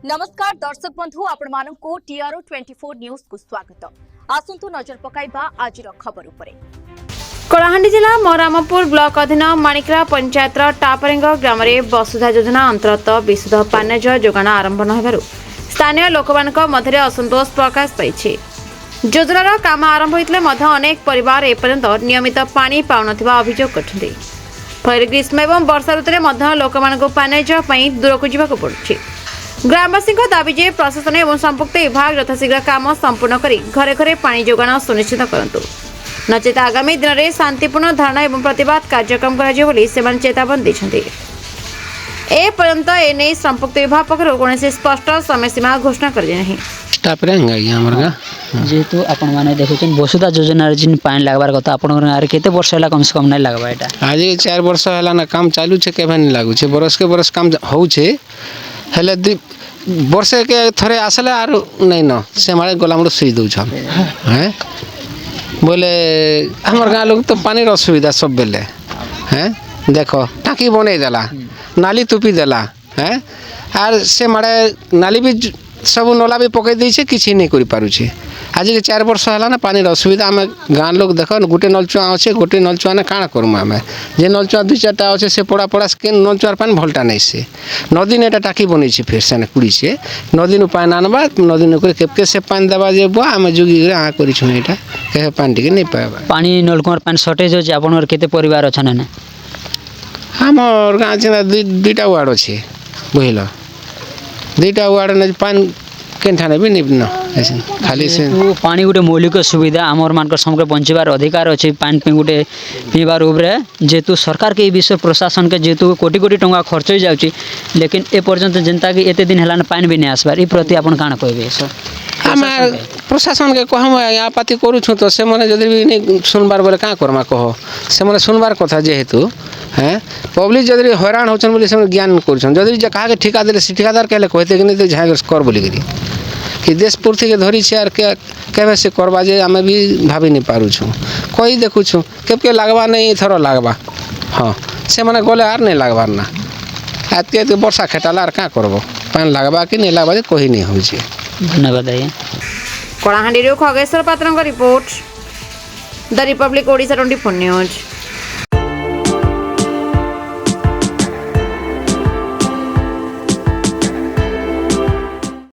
नमस्कार दर्शक बंधु आपण मानकु टीआरओ 24 न्यूज को स्वागत। आसंतु नजर पकाइबा आज खबर उपरे। कलाहांडी जिला मरामपुर ब्लॉक अधीन माणिकरा पंचायत टापरेंग ग्राम वसुधा योजना अंतर्गत विशुद्ध पानीय जल जोगाण आरंभ न स्थानीय लोक मध्य असंतोष प्रकाश पाई। योजनार काम आरंभ होते अनेक परिवार एपर्यंत नियमित पानी पाउन अभियोग करते। फल ग्रीष्म और वर्षा ऋतु में लोक पानीय जल दूर को जावाक पड़ुछि। ग्रामवासी दाबी जे प्रशासन और संपुक्त विभाग यथाशीघ्र काम संपूर्ण कर घरे घरे पानी जोगाण सुनिश्चित करंतु नचेत आगामी दिन में शांतिपूर्ण धारणा और प्रतिवाद कार्यक्रम कर चेतावनी देते। एपर्यंत एने संपुक्त विभाग पक्षर कौन स्पष्ट समय सीमा घोषणा कर जेहेतु आपण मैंने देखुन वसुधा योजना जिन पानी लगवार कथा आप केते वर्ष है कम से कम नहीं लगवा एटा आज 4 वर्ष है ना काम चालू छे केबे नहीं लागू छे बरस के बरस काम हो छे हेले वर्षे के थरे आसले आर नहीं न से मारे गोलाम सुई दौ छन हैं बोले हमर गाँव लोग तो पानी असुविधा सब बेले हैं देखो टाँकी बने देला नाली तुपी देला हैं आर से मारे नाली भी सब नला भी पकई दी किसी नहीं कर पारुछे। आज के 4 वर्ष है ना पानी असुविधा आम गाँव लोग देख गोटे नलचुआ अच्छे गोटे नलचुआ ने काण करूँ आम जे नलचुआ 2-4टा अच्छे से पड़ा पड़ा के नलचुआर पानी भलटा नहीं से नदी ने टाकी बनी फिर से कुड़ी से नदी नु पानी आनबा नदी नु केपके से पानी देवा जे आम जुगी आ कर पानी टी नहीं पाएबा पानी नलकुआर पानी सर्टेज हो आप केते परिवार अच्छा ना आमर गाँव 2टा वार्ड अच्छे बुझल 2टा वार्ड ने पानी केठाने भी नहीं खाली से पानी गोटे मौलिक सुविधा आमर मान समग्र बंचार अधिकार अच्छे पानी गोटे पीबार उपरे जेहेतु सरकार के विषय प्रशासन के जेहेतु कोटी कोटी टंका खर्च हो जाऊँगी लेकिन ए पर्यंत जनता के एते दिन है पानी भी नहीं आसबार प्रति आप कण कहे आम प्रशासन के कहम यहाँ पाती करूँ तो से मैंने जदि भी नहीं सुनबार बोले क्या करमा कह से मैंने सुनबार कथा जेहेतु हैं पब्लिक जदि हैरान होचन से ज्ञान कर क्या ठिका दे ठिकादार कहले कहते कि नहीं तो झाँ कर बोलिक कि देश पूर्ति के धरी से केवे से करवा जे आम भी भाभी नहीं पारुछु कही देखुछु के लगवा नहीं थर लगवा हाँ से मैंने गले आर नहीं लगवार ना आज के वर्षा खेटाला आर क्या करब पानी लगवा कि नहीं लगवा कही नहीं हो। धन्यवाद आज्ञा। कलाहांडी खगेश्वर पात्र report the Republic Odisha 24 news.